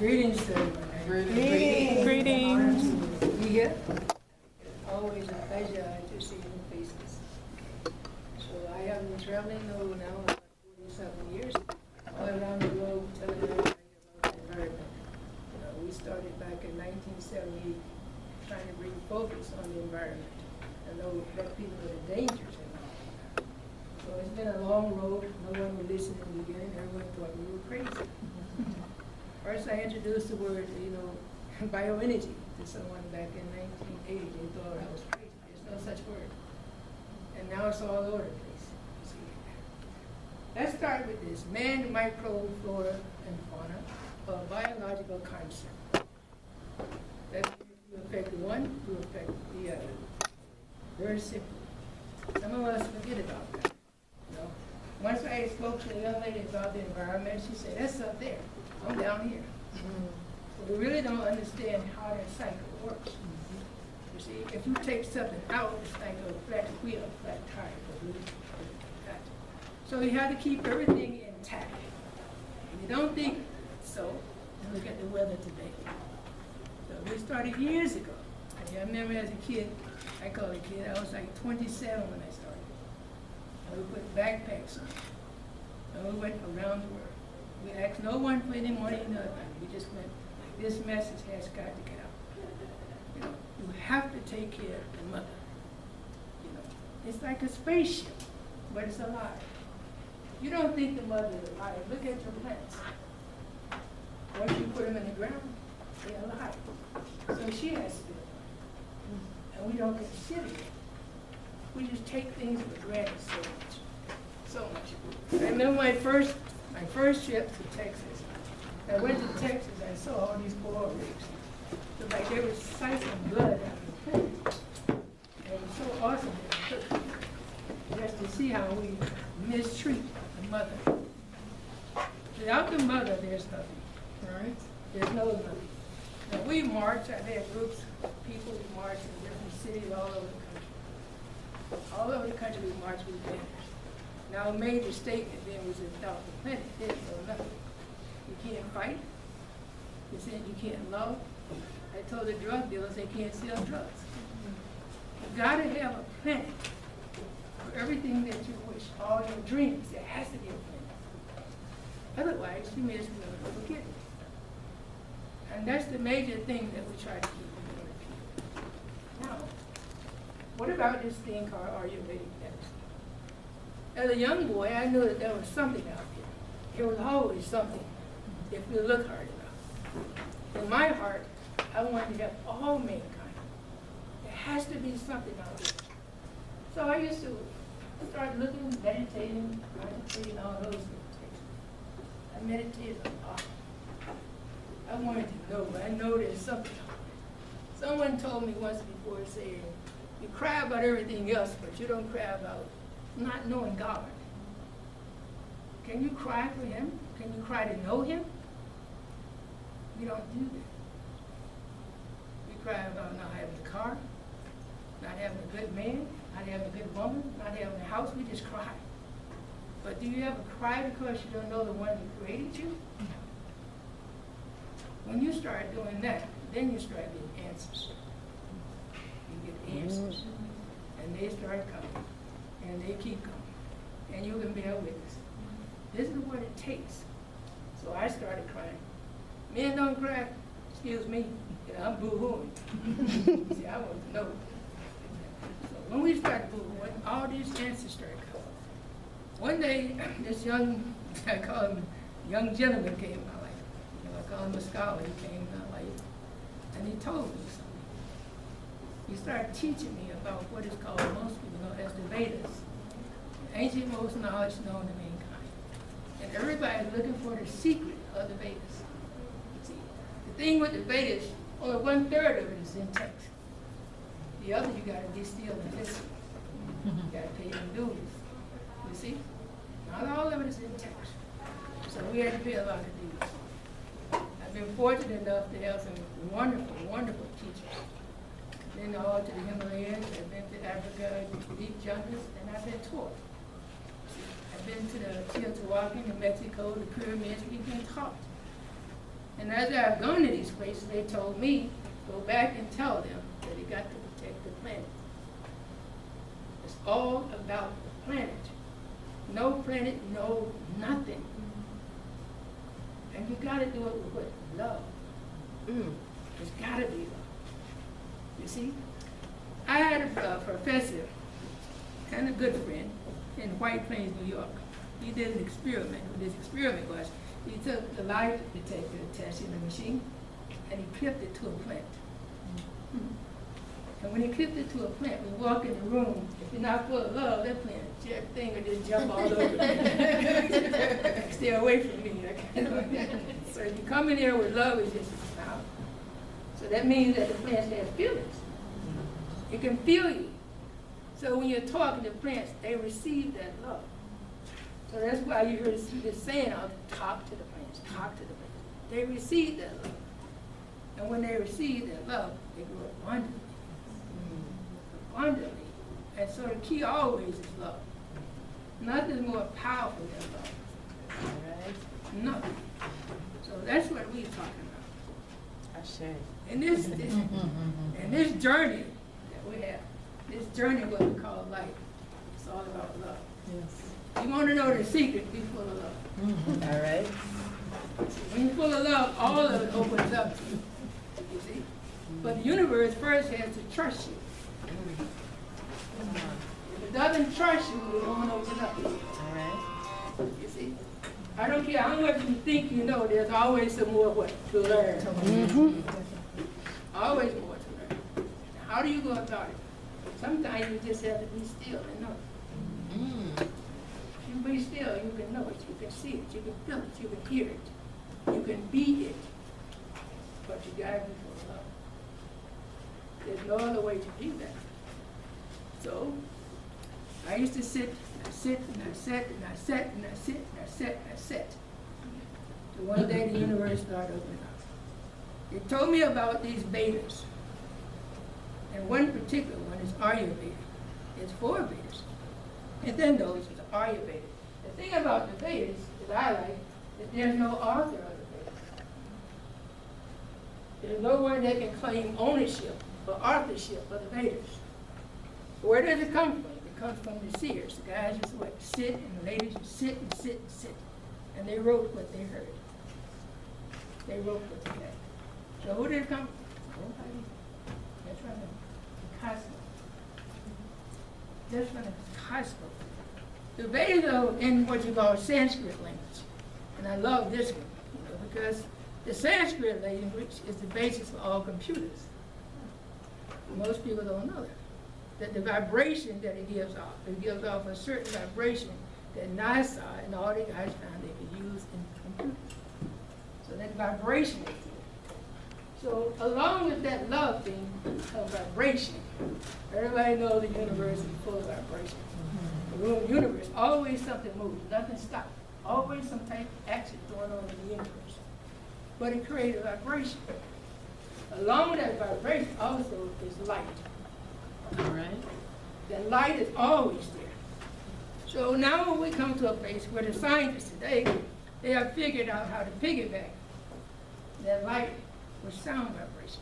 Greetings to everyone. Greetings. Greetings. To be here. It's always a pleasure to see new faces. So I have been traveling now about 47 years, all around the globe, telling everybody about the environment. We started back in 1978, trying to bring focus on the environment and let people know the dangers in it. So it's been a long road. No one would listen in the beginning. Everyone thought we were crazy. First, I introduced the word, bioenergy to someone back in 1980. They thought I was crazy. There's no such word. And now it's all over the place. See? Let's start with this. Man, microbe, flora, and fauna are a biological concept. That means if you affect one, you affect the other. Very simple. Some of us forget about that. Once I spoke to a young lady about the environment, she said, that's up there. I'm down here. So we really don't understand how that cycle works. You see, if you take something out, it's like a flat wheel, flat tire. So you have to keep everything intact. If you don't think so, look at the weather today. So we started years ago. I remember as a kid, I call it a kid, I was like 27 when I started. And we put backpacks on. And we went around the world. We asked no one for any money, nothing. We just went, this message has got to get out. You have to take care of the mother. It's like a spaceship, but it's alive. You don't think the mother is alive. Look at your plants. Once you put them in the ground, they're alive. So she has to be alive. And we don't consider it. We just take things for granted so much. So much. I remember my first trip to Texas. I went to Texas, I saw all these coral reefs. It was like they were siphoning blood out of the plant. It was so awesome just to see how we mistreat the mother. Without the mother, there's nothing. Right? There's no nothing. Now we march, I've had groups of people who march in different cities all over the country. All over the country we march with banners. Now a major statement then was without the planet, there's no nothing. You can't fight. You said you can't love. I told the drug dealers they can't sell drugs. You've got to have a planet for everything that you wish, all your dreams. There has to be a planet. Otherwise, you may as well forget it. And that's the major thing that we try to keep in people. Now, what about this thing called Ayurvedic medicine? As a young boy, I knew that there was something out there. There was always something if you look hard enough. In my heart, I wanted to help all mankind. There has to be something out there. So I used to start looking, meditating, all those meditations. I meditated a lot. I wanted to know, but I know there's something out there. Someone told me once before, saying, you cry about everything else, but you don't cry about not knowing God. Can you cry for Him? Can you cry to know Him? We don't do that. We cry about not having a car, not having a good man, not having a good woman, not having a house. We just cry. But do you ever cry because you don't know the one who created you? When you start doing that, then you start getting answers. You get answers. And they start coming. And they keep coming. And you can bear witness. This is what it takes. So I started crying. Men don't cry. Excuse me. I'm boo-hooing. See, I want to know. So when we started boo-hooing, all these answers started coming. One day, this young, I call him young gentleman came in my life. I call him a scholar. He came in my life. And he told me something. He started teaching me about what is called, most people know as the Vedas. Ancient most knowledge known to mankind. And everybody's looking for the secret of the Vedas. See, the thing with the Vedas, only 1/3 of it is in text. The other you got to distill and listen. You got to pay them dues. You see? Not all of it is in text. So we had to pay a lot of dues. I've been fortunate enough to have some wonderful, wonderful teachers. Been all to the Himalayas, I've been to Africa, the deep jungles, and I've been taught. I've been to the Teotihuacan, New Mexico, the pyramids, we've been taught. And as I've gone to these places, they told me, go back and tell them that you got to protect the planet. It's all about the planet. No planet, no nothing. And you got to do it with what? Love. It's got to be love. You see? I had a professor and a good friend in White Plains, New York. He did an experiment. What his experiment was, he took the lie detector test in the machine and he clipped it to a plant. And when he clipped it to a plant, we walk in the room, if you're not full of love, that plant, thing would just jump all over me. Stay away from me. So if you come in here with love, it's just out. So that means that the plants have feelings. It can feel you. So when you're talking to plants, they receive that love. So that's why you hear this saying, I'll talk to the plants, talk to the plants. They receive that love. And when they receive that love, they grow abundantly. Abundantly. And so the key always is love. Nothing more powerful than love. All right. Nothing. So that's what we're talking about. I share. And this journey that we have, this journey what we call life, it's all about love. Yes. You want to know the secret, be full of love. All right. When you're full of love, all of it opens up to you. You see? But the universe first has to trust you. If it doesn't trust you, it won't open up. All right. You see? I don't care how much you think you know, there's always some more what to learn. Always more to learn. How do you go about it? Sometimes you just have to be still and know. If you be still, you can know it, you can see it, you can feel it, you can hear it, you can be it. But you gotta be full of love. There's no other way to do that. So, I used to sit, and I sit, and I sat, and I sat, and I sit, and I sat, and I sat. So one day the universe started opening up. It told me about these Vedas. And one particular one is Ayurveda. It's 4 Vedas. And then those is Ayurveda. The thing about the Vedas that I like is there's no author of the Vedas. There's no one that can claim ownership or authorship of the Vedas. Where does it come from? It comes from the seers. The guys just what, sit, and the ladies just sit and sit and sit. And they wrote what they heard. They wrote what they had. So who did it come from? Nobody. That's right. The cosmos. That's from the cosmos. The Vedas are in what you call Sanskrit language. And I love this one, because the Sanskrit language is the basis for all computers. Most people don't know that. That the vibration that it gives off a certain vibration that NASA and all the guys found they could use in computers. So that vibration is there. So along with that love thing of vibration, everybody knows the universe is full of vibration. The universe, always something moves, nothing stops. Always some type of action going on in the universe. But it creates a vibration. Along with that vibration also is light. All right. That light is always there. So now when we come to a place where the scientists today, they have figured out how to piggyback that light with sound vibration.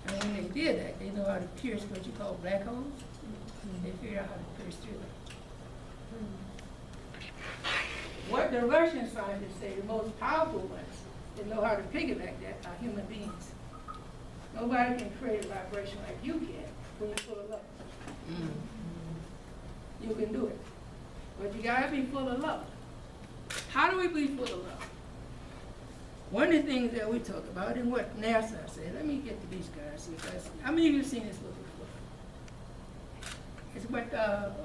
And when they did that, they know how to pierce what you call black holes. They figured out how to pierce through that. What the Russian scientists say, the most powerful ones that know how to piggyback that are human beings. Nobody can create a vibration like you can when you're full of love. You can do it. But you gotta be full of love. How do we be full of love? One of the things that we talk about and what NASA said, let me get to these guys, because how many of you have seen this book before? It's what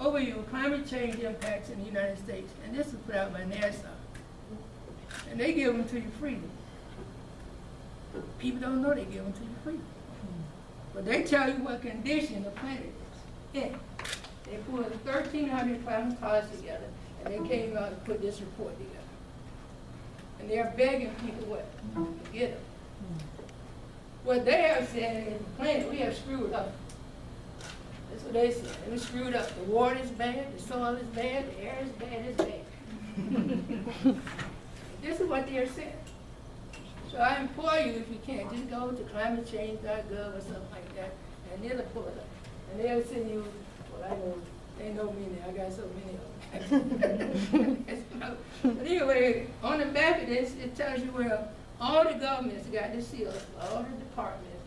overview climate change impacts in the United States, and this was put out by NASA. And they give them to you freely. People don't know they give them to you freely. But they tell you what condition the planet is in. They pulled 1,300 climatologists together, and they came out and put this report together. And they're begging people what? To get them. What they have said is the planet, we have screwed up. That's what they said. It was screwed up. The water is bad, the soil is bad, the air is bad, it's bad. This is what they're saying. So I implore you, if you can, just go to climatechange.gov or something like that, and they'll pull it up. And they'll send you, well, I know, they know me now, I got so many of them. But anyway, on the back of this, it tells you where all the governments got the seals, all the departments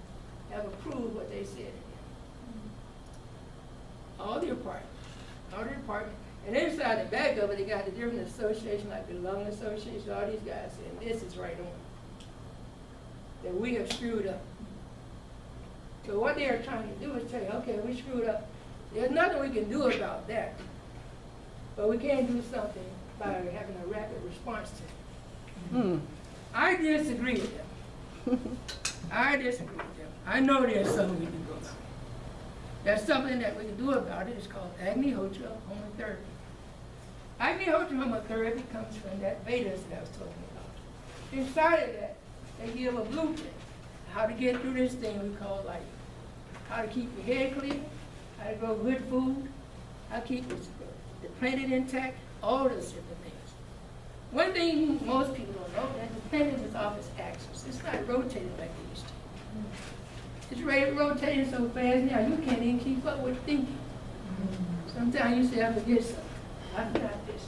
have approved what they said. All the departments. And inside the back of it, they got the different associations, like the Lung Association, all these guys saying, this is right on. That we have screwed up. So what they're trying to do is tell you, okay, we screwed up. There's nothing we can do about that. But we can do something by having a rapid response to it. I disagree with them. I disagree with them. I know there's something we can do about it. There's something that we can do about it. It's called Agnihotra homotherapy. Agnihotra homotherapy comes from that Vedas that I was talking about. Inside of that, they give a blueprint how to get through this thing we call life. How to keep your head clear, how to grow good food, how to keep the planet intact, all those different things. One thing most people don't know, that the planet is off its axis. It's not rotating like it used to. It's rotating so fast now, you can't even keep up with thinking. Sometimes you say, I forget something. I forgot this.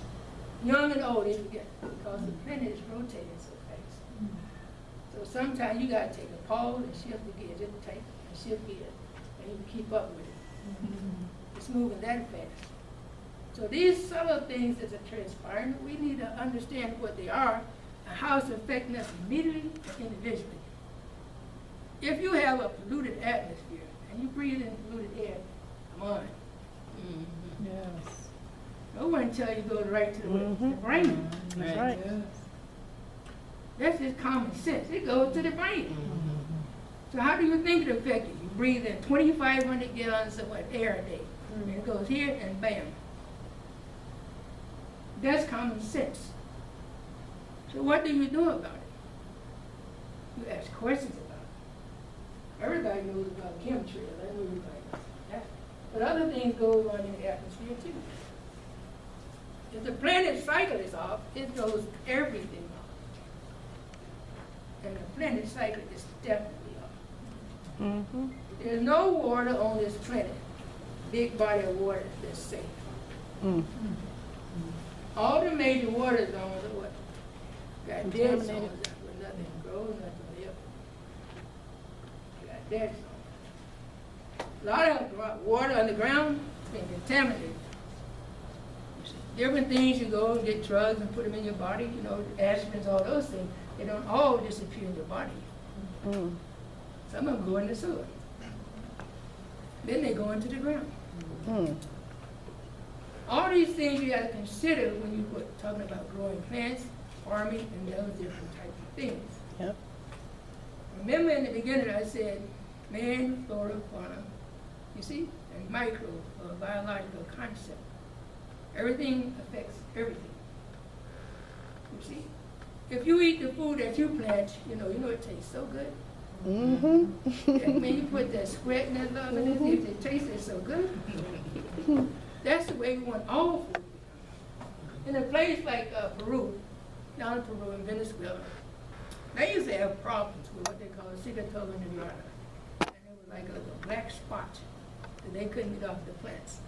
Young and old, they forget, because the planet is rotating so fast. So sometimes you got to take a pause and shift the gear, just take and shift gear, and you can keep up with it. It's moving that fast. So these subtle things that are transpiring, we need to understand what they are and how it's affecting us immediately and individually. If you have a polluted atmosphere and you breathe in polluted air, come on. Yes. No one tell you go right to the brain. That's right. Yes. That's just common sense. It goes to the brain. So how do you think it affects you? You breathe in 2,500 gallons of air a day. And it goes here and bam. That's common sense. So what do you do about it? You ask questions about it. Everybody knows about chemtrails. I know everybody knows that. But other things go on in the atmosphere too. If the planet cycle is off, it throws everything off. And the planet cycle is definitely off. There's no water on this planet, big body of water that's safe. All the major water zones are what? Got dead zones where nothing grows, nothing lives. Got dead zones. A lot of water underground has been contaminated. Different things, you go and get drugs and put them in your body, you know, aspirins, all those things. They don't all disappear in your body. Some of them go in the sewer. Then they go into the ground. All these things you have to consider when you're talking about growing plants, farming, and those different types of things. Yep. Remember in the beginning I said, man, flora, fauna, you see, and micro, or biological concept. Everything affects everything. You see? If you eat the food that you plant, you know it tastes so good. And when you put that sweat and that love in it, it tastes so good. That's the way we want all food to be. In a place like Peru, down in Peru and Venezuela, they used to have problems with what they call cigatola negrata. And it was like a black spot that they couldn't get off the plants.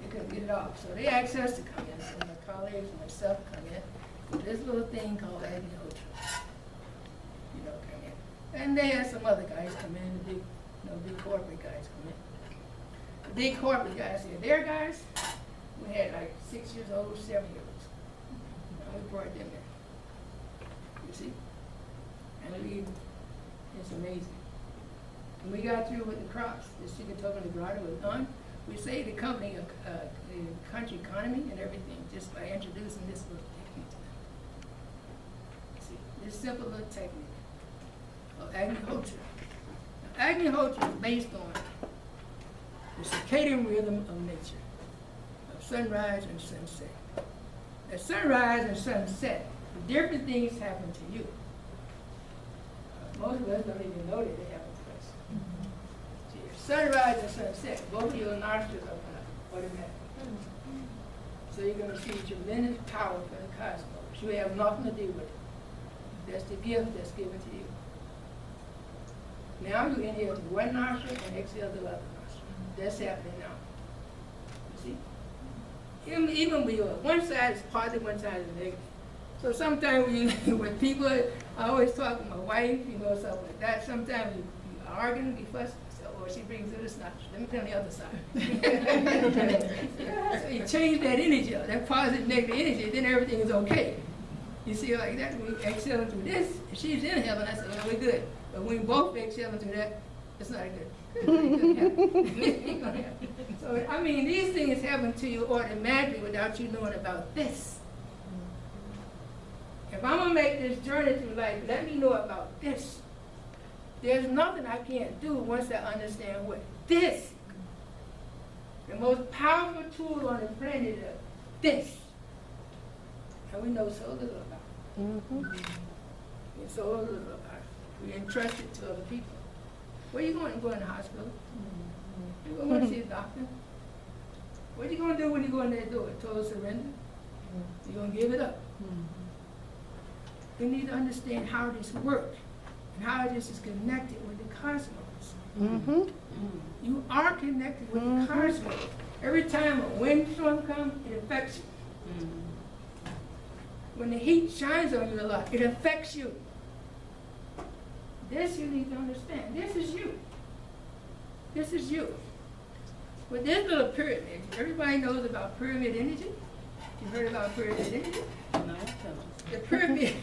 They couldn't get it off. So they asked us to come in, so my colleagues and myself come in with this little thing called Agnihotra. You know, come in. And they had some other guys come in, the big corporate guys come in. The big corporate guys here, their guys, we had like 6 years old, 7 years old. And we brought them in. You see? And it's amazing. When we got through with the crops, the cigatola negrata was done. We saved the company, the country economy and everything just by introducing this little technique to them. See, this simple little technique of Agnihotra. Now, Agnihotra is based on the circadian rhythm of nature, of sunrise and sunset. At sunrise and sunset, the different things happen to you. Most of us don't even know that they happen to us. See, at sunrise and sunset, both of your nostrils open up automatically. So you're going to see tremendous power from the cosmos. You have nothing to do with it. That's the gift that's given to you. Now you inhale through one nostril and exhale the other nostril. That's happening now. You see? Even when one side is positive, one side is negative. So sometimes when people, I always talk with my wife, you know, stuff like that. Sometimes you arguing, you fuss, or she brings it, it's not. Let me put on the other side. So you change that energy, that positive, negative energy, then everything is okay. You see, like that, we exhale through this, she's inhaling, I said, well, we're good. But when we both exhale through that, it's not good. It ain't gonna happen. So, I mean, these things happen to you automatically without you knowing about this. If I'm gonna make this journey through life, let me know about this. There's nothing I can't do once I understand what this. The most powerful tool on the planet is this. And we know so little about it. We so little about it. We entrust it to other people. Where you going? You go in the hospital. You going to see a doctor. What you going to do when you go in there door? Total surrender? You're going to give it up. We need to understand how this works and how this is connected with the cosmos. You are connected with the cosmos. Every time a windstorm comes, it affects you. When the heat shines on you a lot, it affects you. This you need to understand. This is you. This is you. With this little pyramid, everybody knows about pyramid energy? You heard about pyramid energy? No, tell us. The pyramid,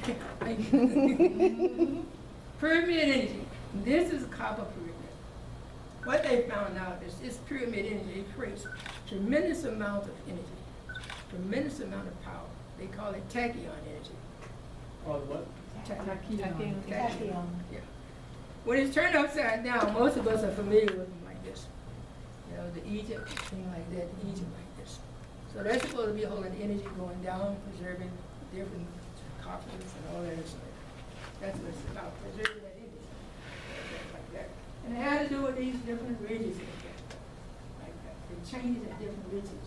pyramid energy. This is a copper pyramid. What they found out is this pyramid energy creates tremendous amount of energy, tremendous amount of power. They call it tachyon energy. Called what? Tachyon. Yeah. When it's turned upside down, most of us are familiar with them like this. You know, the Egypt, thing like that, Egypt like this. So that's supposed to be holding energy going down, preserving different coffers and all that stuff. That's what it's about, preserving that energy. Like that. And it had to do with these different ridges like that. It changes at different ridges.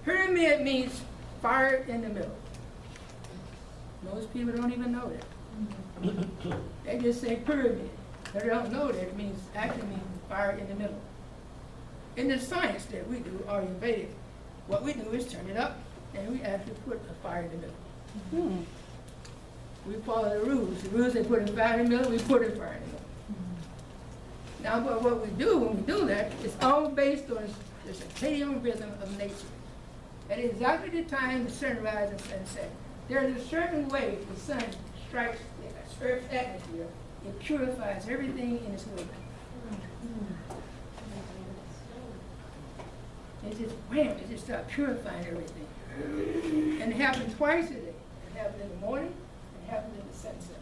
Pyramid means fire in the middle. Most people don't even know that. They just say pyramid. They don't know that it means actually means fire in the middle. In the science that we do, Ayurveda, what we do is turn it up and we actually put a fire in the middle. We follow the rules. The rules they put in fire in the middle, we put in fire in the middle. Now, but what we do when we do that, it's all based on the circadian rhythm of nature. At exactly the time the sun rises and sunset, there's a certain way the sun strikes the Earth's atmosphere. It purifies everything in its way. It just wham! It just starts purifying everything. And it happens twice a day. It happens in the morning. It happens in the sunset.